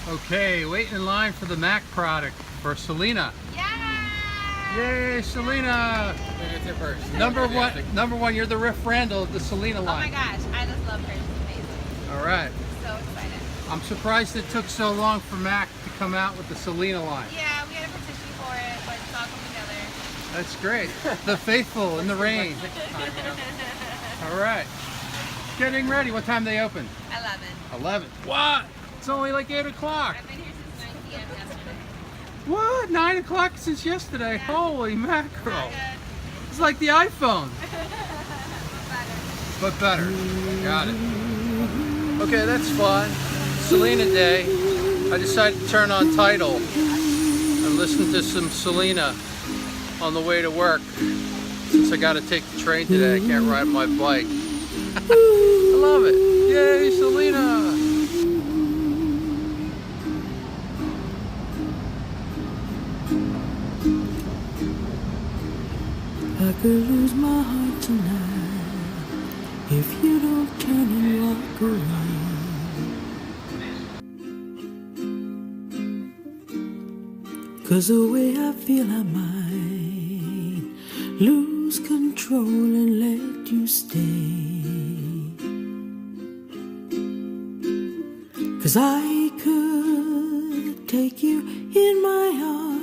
Okay, waiting in line for the MAC product for Selena. Yeah! Yay, Selena! It's your first. Number one, you're the Riff Randall of the Selena Oh line. my gosh, I just love her. She's amazing. All right. So excited. I'm surprised it took so long for MAC to come out with the Selena line. Yeah, we had a petition for it, but it's all come together. That's great. The faithful in the rain. All right. Getting ready. What time they open? 11. 11. What? It's only like 8 o'clock. I've been here since 9 p.m. yesterday. What? 9 o'clock since yesterday? Yeah. Holy mackerel. Not good. It's like the iPhone. But better. Got it. Okay, that's fun. Selena Day. I decided to turn on Tidal and listen to some Selena on the way to work. Since I got to take the train today, I can't ride my bike. I love it. Yay, Selena! I could lose my heart tonight if you don't turn and walk away. 'Cause the way I feel I might lose control and let you stay. 'Cause I could take you in my arms